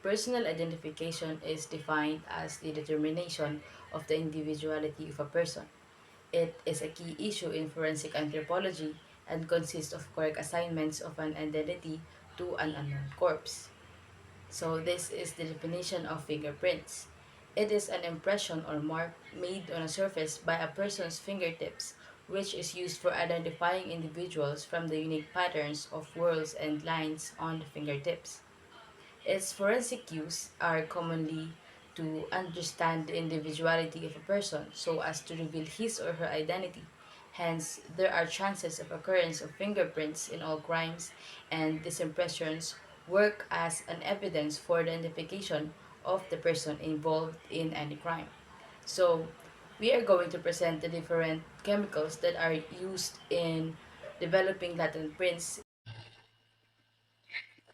Personal identification is defined as the determination of the individuality of a person. It is a key issue in forensic anthropology and consists of correct assignments of an identity to an unknown corpse. So this is the definition of fingerprints. It is an impression or mark made on a surface by a person's fingertips, which is used for identifying individuals from the unique patterns of whorls and lines on the fingertips. Its forensic use are commonly to understand the individuality of a person so as to reveal his or her identity. Hence, there are chances of occurrence of fingerprints in all crimes, and these impressions work as an evidence for the identification of the person involved in any crime. So, we are going to present the different chemicals that are used in developing latent prints.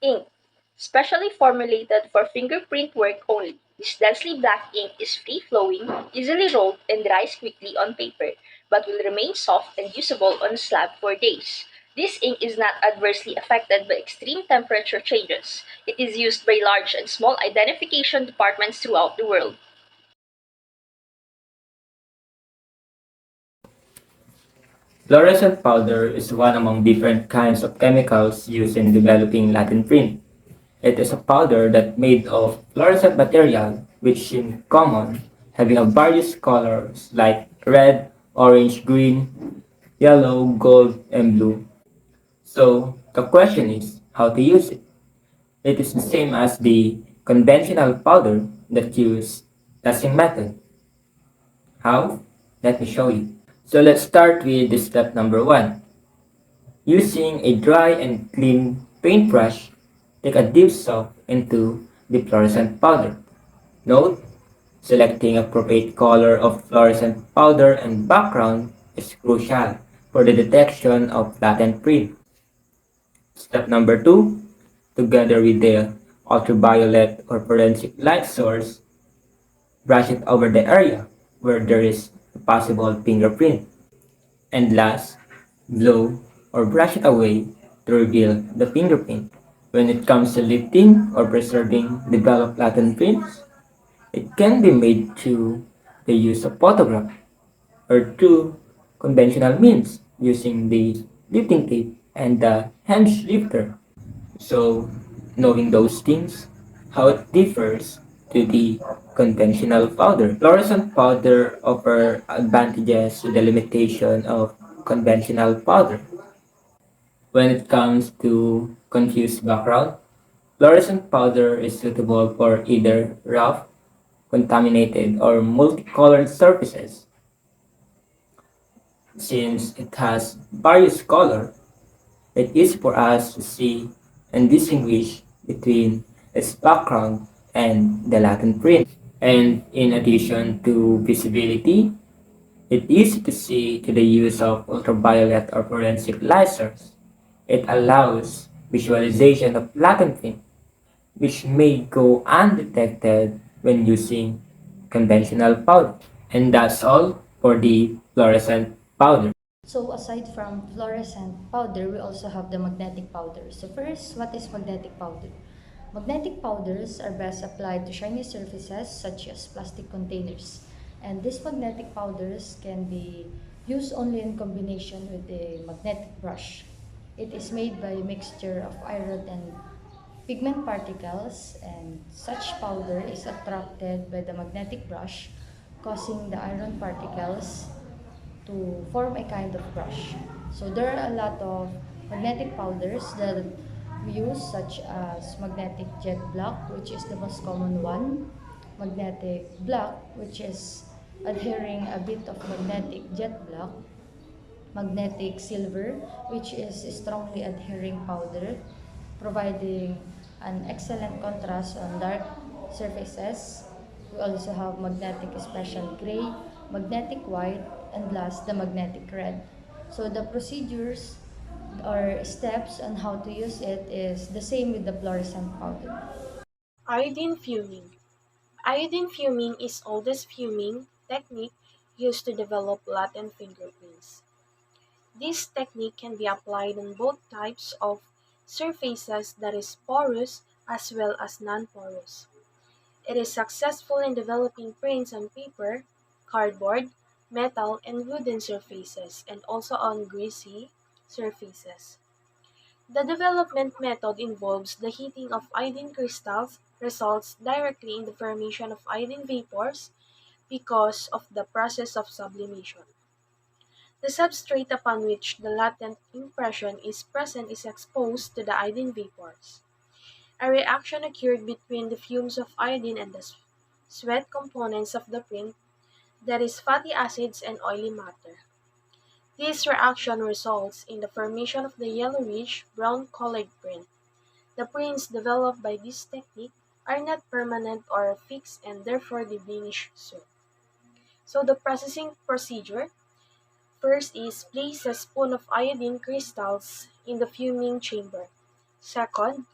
Ink, specially formulated for fingerprint work only. This densely black ink is free-flowing, easily rolled, and dries quickly on paper, but will remain soft and usable on a slab for days. This ink is not adversely affected by extreme temperature changes. It is used by large and small identification departments throughout the world. Fluorescent powder is one among different kinds of chemicals used in developing Latin print. It is a powder that made of fluorescent material which in common having a various colors like red, orange, green, yellow, gold, and blue. So the question is how to use it. It is the same as the conventional powder that use testing method. How? Let me show you. So let's start with the step number one. Using a dry and clean paintbrush, take a deep soak into the fluorescent powder. Note, selecting appropriate color of fluorescent powder and background is crucial for the detection of latent print. Step number two, together with the ultraviolet or forensic light source, brush it over the area where there is a possible fingerprint. And last, blow or brush it away to reveal the fingerprint. When it comes to lifting or preserving developed latent prints, it can be made through the use of photograph or through conventional means using the lifting tape and the hand lifter. So, knowing those things, how it differs to the conventional powder. Fluorescent powder offer advantages to the limitation of conventional powder. When it comes to confused background, fluorescent powder is suitable for either rough, contaminated, or multicolored surfaces. Since it has various colors, it's easy for us to see and distinguish between its background and the Latin print. And in addition to visibility, it's easy to see to the use of ultraviolet or forensic lasers. It allows visualization of Latin print, which may go undetected when using conventional powder. And that's all for the fluorescent powder. So aside from fluorescent powder, we also have the magnetic powder. So first, what is magnetic powder? Magnetic powders are best applied to shiny surfaces such as plastic containers. And these magnetic powders can be used only in combination with a magnetic brush. It is made by a mixture of iron and pigment particles, and such powder is attracted by the magnetic brush, causing the iron particles to form a kind of brush. So there are a lot of magnetic powders that we use, such as magnetic jet black, which is the most common one, magnetic black, which is adhering a bit of magnetic jet black, magnetic silver, which is strongly adhering powder, providing an excellent contrast on dark surfaces. We also have magnetic special gray, magnetic white, and last the magnetic red. So the procedures or steps on how to use it is the same with the fluorescent powder. Iodine fuming. Iodine fuming is oldest fuming technique used to develop latent fingerprints. This technique can be applied on both types of surfaces, that is porous as well as non-porous. It is successful in developing prints on paper, cardboard, metal, and wooden surfaces, and also on greasy surfaces. The development method involves the heating of iodine crystals, results directly in the formation of iodine vapors because of the process of sublimation. The substrate upon which the latent impression is present is exposed to the iodine vapors. A reaction occurred between the fumes of iodine and the sweat components of the print, that is, fatty acids and oily matter. This reaction results in the formation of the yellowish brown colored print. The prints developed by this technique are not permanent or fixed and therefore diminish soon. So the processing procedure first is place a spoon of iodine crystals in the fuming chamber. Second,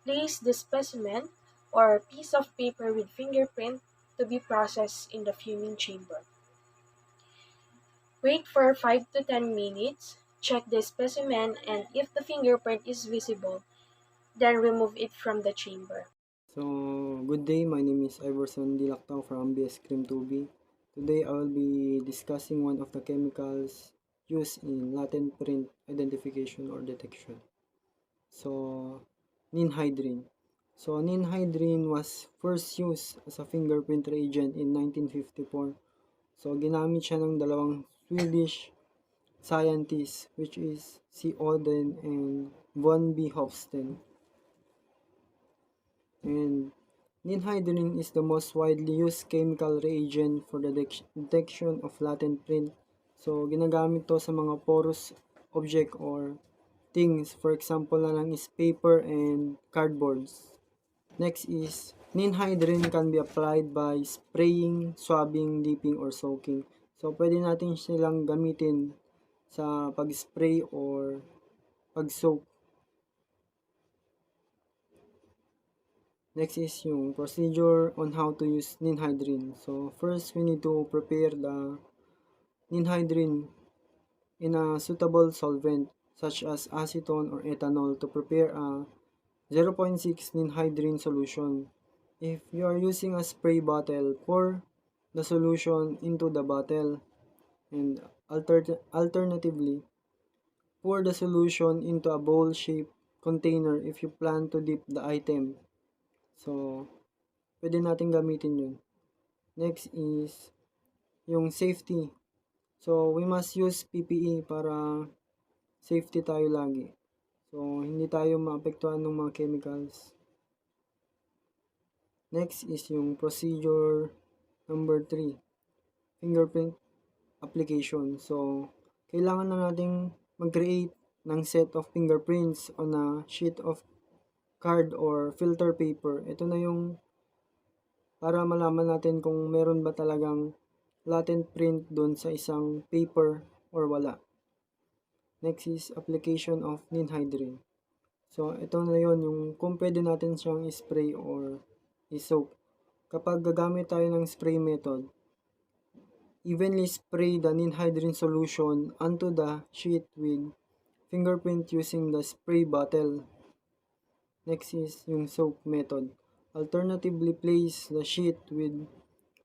place the specimen or piece of paper with fingerprint to be processed in the fuming chamber. Wait for 5 to 10 minutes, check the specimen, and if the fingerprint is visible, then remove it from the chamber. So, good day. My name is Iverson Dilactao from BS Cream 2B. Today, I will be discussing one of the chemicals used in latent print identification or detection. So, ninhydrin. So, ninhydrin was first used as a fingerprint reagent in 1954. So, ginamit siya ng dalawang Swedish scientists, which is si Oden and von B. Hofsten. And ninhydrin is the most widely used chemical reagent for the detection of latent print. So, ginagamit to sa mga porous object or things. For example na lang is paper and cardboards. Next is, ninhydrin can be applied by spraying, swabbing, dipping, or soaking. So, pwede natin silang gamitin sa pag-spray or pag-soak. Next is yung procedure on how to use ninhydrin. So, first we need to prepare the ninhydrin in a suitable solvent such as acetone or ethanol to prepare a 0.6 ninhydrin solution. If you are using a spray bottle, pour the solution into the bottle, and alternatively, pour the solution into a bowl-shaped container if you plan to dip the item. So, pwede natin gamitin yun. Next is yung safety. So, we must use PPE para safety tayo lagi. So, hindi tayo maapektuhan ng mga chemicals. Next is yung procedure number 3, fingerprint application. So, kailangan na nating mag-create ng set of fingerprints on a sheet of card or filter paper. Ito na yung para malaman natin kung meron ba talagang latent print doon sa isang paper or wala. Next is application of ninhydrin. So, ito na yon yung kung pwede natin siyang spray or i-soak. Kapag gagamit tayo ng spray method, evenly spray the ninhydrin solution onto the sheet with fingerprint using the spray bottle. Next is yung soak method. Alternatively, place the sheet with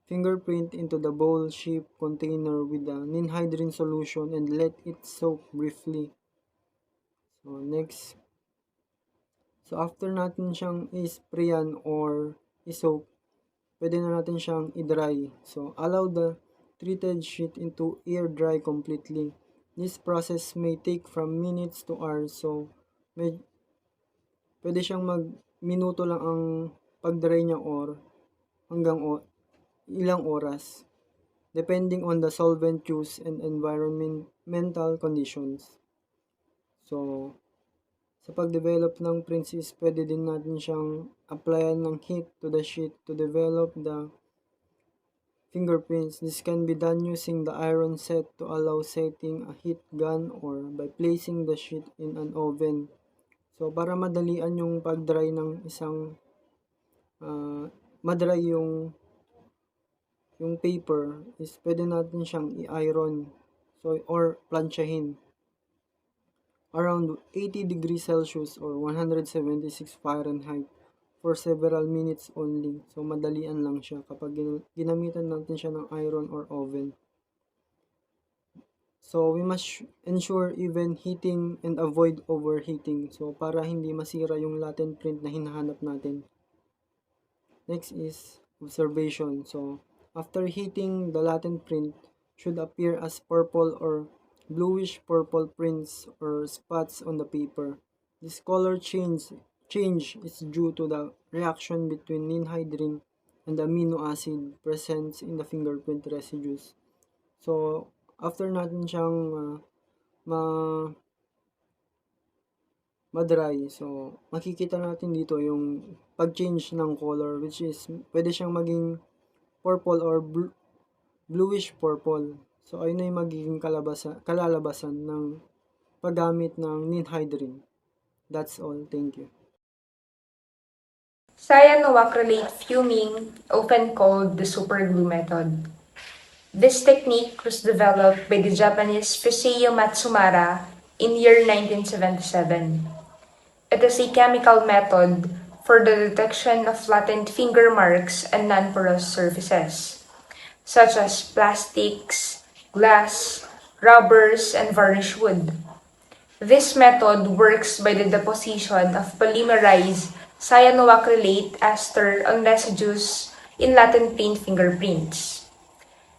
fingerprint into the bowl-shaped container with the ninhydrin solution and let it soak briefly. So, next. So, after natin siyang i-sprayan or i-soak, pwede na natin siyang i-dry. So, allow the treated sheet into air dry completely. This process may take from minutes to hours. So, pwede siyang minuto lang ang pag-dry niya or hanggang ilang oras depending on the solvent use and environmental conditions. So, sa pag-develop ng prints is pwede din natin siyang applyan ng heat to the sheet to develop the fingerprints. This can be done using the iron set to allow setting a heat gun or by placing the sheet in an oven. So, para madalian yung pag-dry ng isang madry yung paper is pwede natin siyang i-iron or plansyahin around 80 degrees Celsius or 176 Fahrenheit for several minutes only. So, madalian lang siya kapag ginamitan natin siya ng iron or oven. So, we must ensure even heating and avoid overheating. So, para hindi masira yung latent print na hinahanap natin. Next is observation. So, after heating, the latent print should appear as purple or bluish purple prints or spots on the paper. This color change is due to the reaction between ninhydrin and the amino acid present in the fingerprint residues. So, after natin siyang ma-dry, so makikita natin dito yung pag-change ng color, which is pwede siyang maging purple or bluish purple. So, ayun na yung magiging kalalabasan ng paggamit ng ninhydrin. That's all. Thank you. Cyanoacrylate fuming, often called the superglue method. This technique was developed by the Japanese Fuseo Matsumara in year 1977. It is a chemical method for the detection of latent finger marks and non-porous surfaces, such as plastics, glass, rubbers, and varnish wood. This method works by the deposition of polymerized cyanoacrylate ester on residues in latent print fingerprints.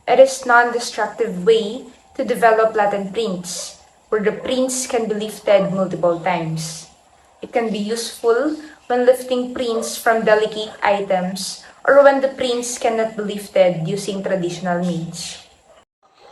It is non-destructive way to develop latent prints, where the prints can be lifted multiple times. It can be useful when lifting prints from delicate items or when the prints cannot be lifted using traditional means.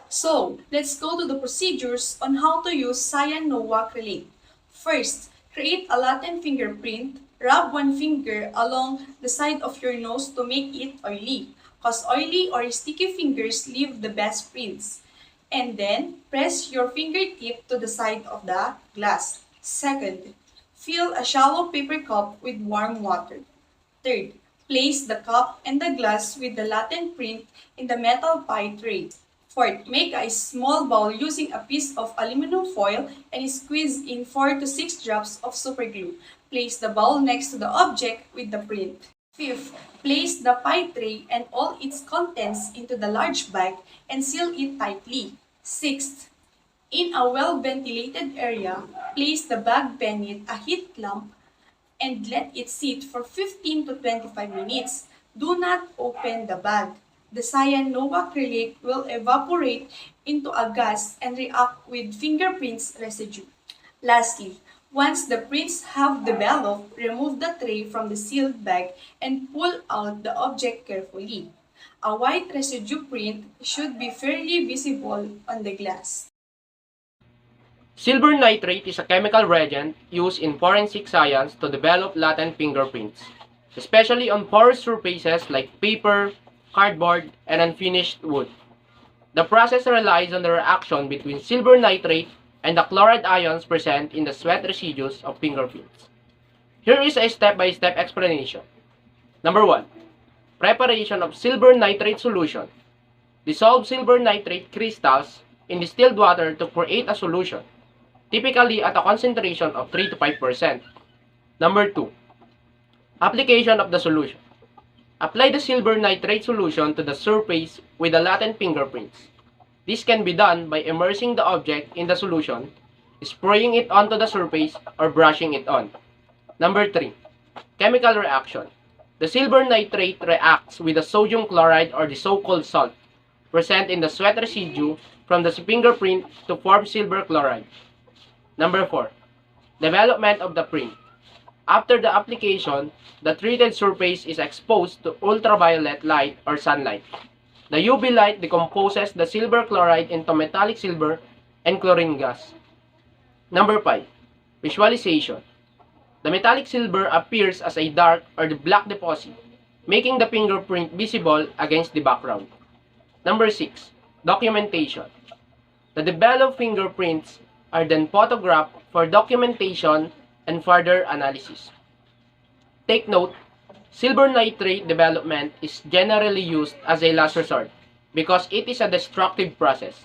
So, let's go to the procedures on how to use cyanoacrylate. First, create a latent fingerprint. Rub one finger along the side of your nose to make it oily, cause oily or sticky fingers leave the best prints. And then, press your fingertip to the side of the glass. Second, fill a shallow paper cup with warm water. Third, place the cup and the glass with the latent print in the metal pie tray. Fourth, make a small bowl using a piece of aluminum foil and squeeze in 4 to 6 drops of superglue. Place the bowl next to the object with the print. Fifth, place the pie tray and all its contents into the large bag and seal it tightly. Sixth, in a well-ventilated area, place the bag beneath a heat lamp and let it sit for 15 to 25 minutes. Do not open the bag. The cyanoacrylate will evaporate into a gas and react with fingerprints residue. Lastly, once the prints have developed, remove the tray from the sealed bag and pull out the object carefully. A white residue print should be fairly visible on the glass. Silver nitrate is a chemical reagent used in forensic science to develop latent fingerprints, especially on porous surfaces like paper, cardboard, and unfinished wood. The process relies on the reaction between silver nitrate and the chloride ions present in the sweat residues of fingerprints. Here is a step-by-step explanation. Number 1. Preparation of silver nitrate solution. Dissolve silver nitrate crystals in distilled water to create a solution, typically at a concentration of 3 to 5%. Number 2. Application of the solution. Apply the silver nitrate solution to the surface with the latent fingerprints. This can be done by immersing the object in the solution, spraying it onto the surface, or brushing it on. Number 3. Chemical reaction. The silver nitrate reacts with the sodium chloride or the so-called salt present in the sweat residue from the fingerprint to form silver chloride. Number 4. Development of the print. After the application, the treated surface is exposed to ultraviolet light or sunlight. The UV light decomposes the silver chloride into metallic silver and chlorine gas. Number 5. Visualization. The metallic silver appears as a dark or the black deposit, making the fingerprint visible against the background. Number 6. Documentation. The developed fingerprints are then photographed for documentation and further analysis. Take note, silver nitrate development is generally used as a last resort because it is a destructive process.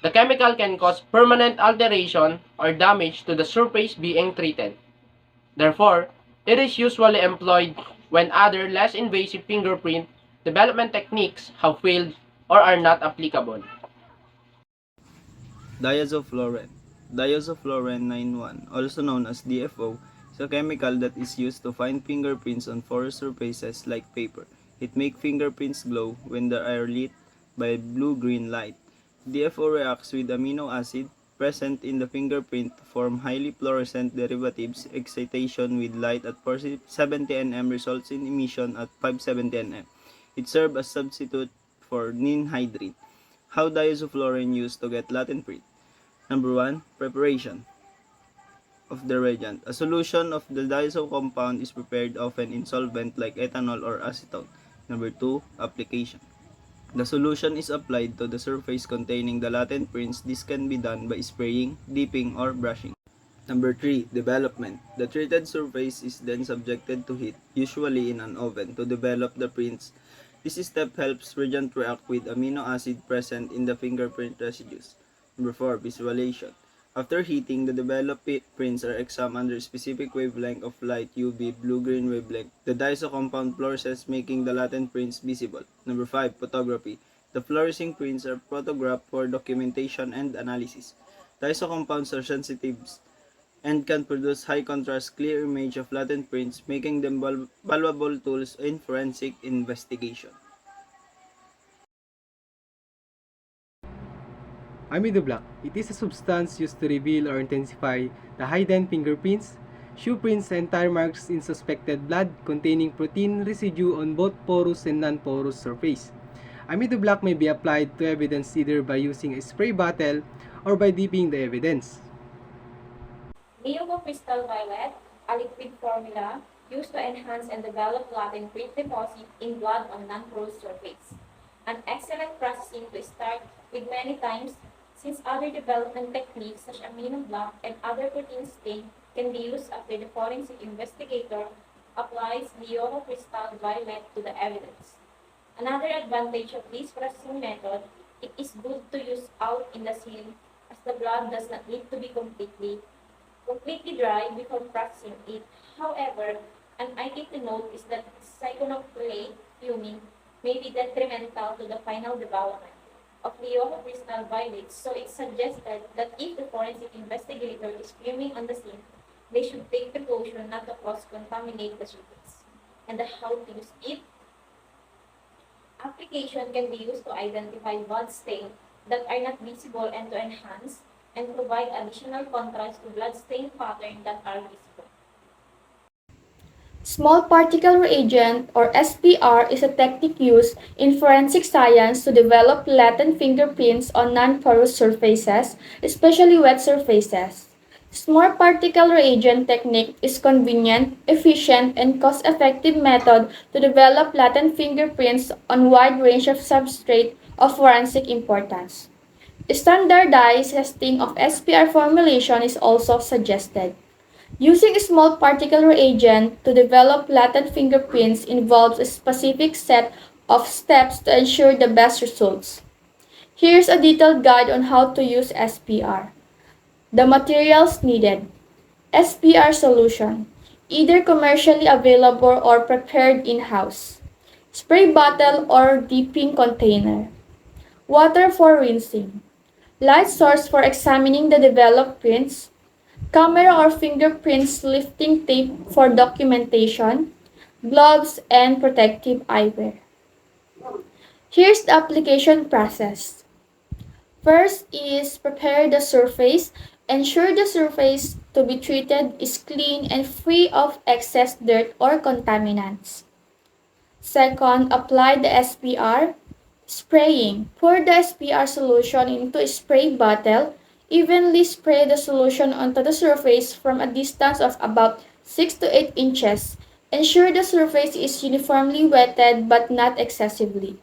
The chemical can cause permanent alteration or damage to the surface being treated. Therefore, it is usually employed when other less invasive fingerprint development techniques have failed or are not applicable. Diazofluoride. Diazofluoride 91, also known as DFO, is a chemical that is used to find fingerprints on porous surfaces like paper. It makes fingerprints glow when they are lit by blue-green light. DFO reacts with amino acid present in the fingerprint to form highly fluorescent derivatives. Excitation with light at 470 nm results in emission at 570 nm. It serves as substitute for ninhydride. How diazofluorine used to get latent print? Number 1. Preparation of the reagent. A solution of the diazo compound is prepared often in solvent like ethanol or acetone. Number 2. Application. The solution is applied to the surface containing the latent prints. This can be done by spraying, dipping, or brushing. Number 3. Development. The treated surface is then subjected to heat, usually in an oven, to develop the prints. This step helps reagent react with amino acid present in the fingerprint residues. Number 4. Visualization. After heating, the developed prints are examined under a specific wavelength of light UV blue-green wavelength. The diazo compound fluoresces, making the latent prints visible. Number 5. Photography. The fluorescing prints are photographed for documentation and analysis. Diazo compounds are sensitive and can produce high-contrast, clear image of latent prints, making them valuable tools in forensic investigation. Amidoblock. It is a substance used to reveal or intensify the hidden fingerprints, shoe prints, and tire marks in suspected blood containing protein residue on both porous and non-porous surface. Amidoblock may be applied to evidence either by using a spray bottle or by dipping the evidence. Neogo crystal violet, a liquid formula used to enhance and develop latent print deposit in blood on non-porous surface. An excellent processing to start with many times since other development techniques such as aminoblock and other protein stain can be used after the forensic investigator applies Neogo crystal violet to the evidence. Another advantage of this processing method, it is good to use out in the scene as the blood does not need to be completely dry before processing it. However, an item to note is that cyanoacrylate fuming may be detrimental to the final development of Neogo crystal violets, so it's suggested that if the forensic investigator is fuming on the scene, they should take precaution not to cross-contaminate the surface. And how to use it? Application can be used to identify blood stains that are not visible and to enhance and provide additional contrast to blood stain patterns that are visible. Small particle reagent, or SPR, is a technique used in forensic science to develop latent fingerprints on non-porous surfaces, especially wet surfaces. Small particle reagent technique is convenient, efficient, and cost-effective method to develop latent fingerprints on wide range of substrate of forensic importance. Standardized testing of SPR formulation is also suggested. Using a small particle reagent to develop latent fingerprints involves a specific set of steps to ensure the best results. Here's a detailed guide on how to use SPR. The materials needed. SPR solution, either commercially available or prepared in-house. Spray bottle or dipping container. Water for rinsing. Light source for examining the developed prints. Camera or fingerprints lifting tape for documentation, gloves, and protective eyewear. Here's the application process. First is prepare the surface. Ensure the surface to be treated is clean and free of excess dirt or contaminants. Second, apply the SPR. Spraying. Pour the SPR solution into a spray bottle. Evenly spray the solution onto the surface from a distance of about 6 to 8 inches. Ensure the surface is uniformly wetted but not excessively.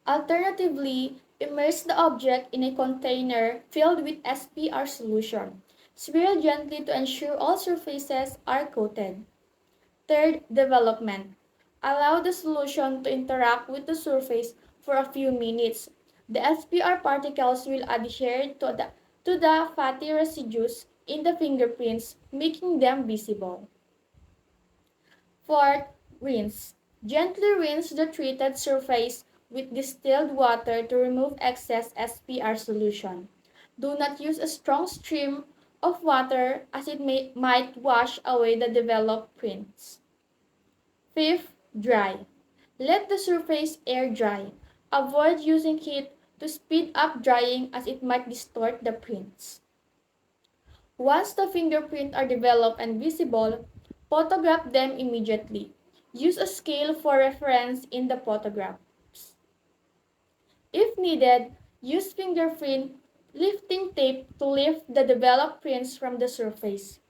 Alternatively, immerse the object in a container filled with SPR solution. Swirl gently to ensure all surfaces are coated. Third, development. Allow the solution to interact with the surface for a few minutes. The SPR particles will adhere to the fatty residues in the fingerprints, making them visible. Fourth, Rinse. Gently rinse the treated surface with distilled water to remove excess SPR solution. Do not use a strong stream of water as it might wash away the developed prints. Fifth, dry. Let the surface air dry. Avoid using heat to speed up drying as it might distort the prints. Once the fingerprints are developed and visible, photograph them immediately. Use a scale for reference in the photographs. If needed, use fingerprint lifting tape to lift the developed prints from the surface.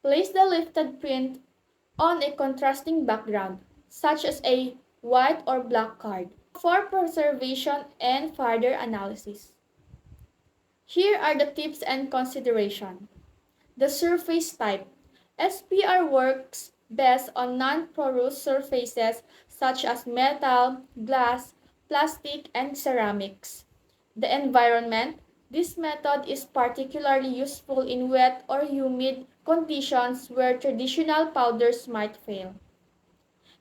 Place the lifted print on a contrasting background, such as a white or black card, for preservation and further analysis. Here are the tips and consideration. The surface type. SPR works best on non-porous surfaces such as metal, glass, plastic, and ceramics. The environment. This method is particularly useful in wet or humid conditions where traditional powders might fail.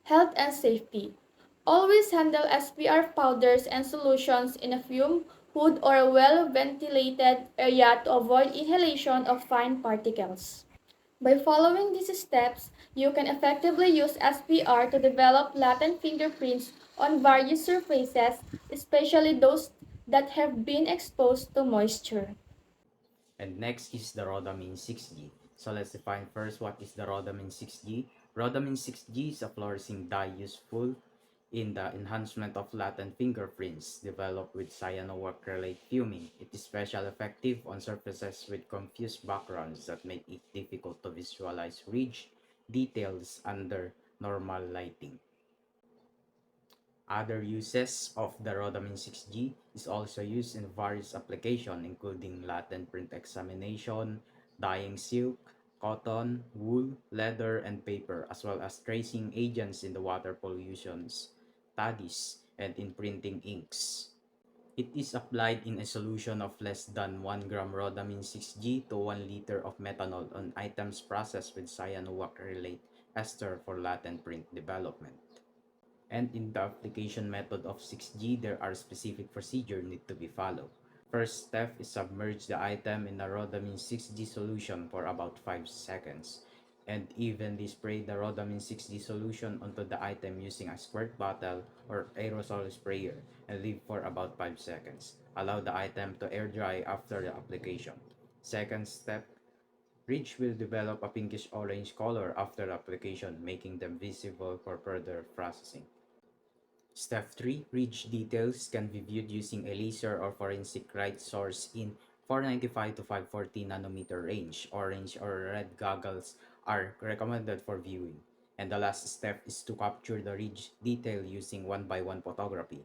Health and safety. Always handle SPR powders and solutions in a fume hood or a well-ventilated area to avoid inhalation of fine particles. By following these steps, you can effectively use SPR to develop latent fingerprints on various surfaces, especially those that have been exposed to moisture. And next is the Rhodamin 6G. So let's define first what is the Rhodamin 6G. Rhodamin 6G is a fluorescing dye useful in the enhancement of latent fingerprints developed with cyanoacrylate fuming. It is especially effective on surfaces with confused backgrounds that make it difficult to visualize ridge details under normal lighting. Other uses of the Rhodamin 6G is also used in various applications including latent print examination, dyeing silk, cotton, wool, leather, and paper, as well as tracing agents in the water pollutions, studies, and in printing inks. It is applied in a solution of less than 1 gram Rhodamin 6G to 1 liter of methanol on items processed with cyanoacrylate ester for latent print development. And in the application method of 6G, there are specific procedures need to be followed. First step is submerge the item in a Rhodamin 6G solution for about 5 seconds. And evenly spray the Rhodamin 6G solution onto the item using a squirt bottle or aerosol sprayer and leave for about 5 seconds. Allow the item to air dry after the application. Second step, ridge will develop a pinkish orange color after the application, making them visible for further processing. Step 3. Ridge details can be viewed using a laser or forensic light source in 495 to 540 nanometer range. Orange or red goggles are recommended for viewing. And the last step is to capture the ridge detail using 1x1 photography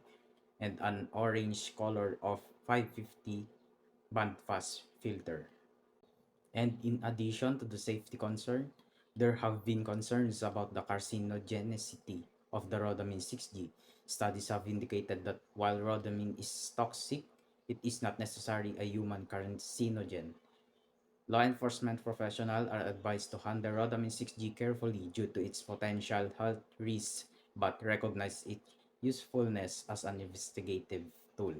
and an orange color of 550 bandpass filter. And in addition to the safety concern, there have been concerns about the carcinogenicity of the Rhodamin 6G. Studies have indicated that while rhodamin is toxic, it is not necessarily a human carcinogen. Law enforcement professionals are advised to handle rhodamin 6G carefully due to its potential health risks, but recognize its usefulness as an investigative tool.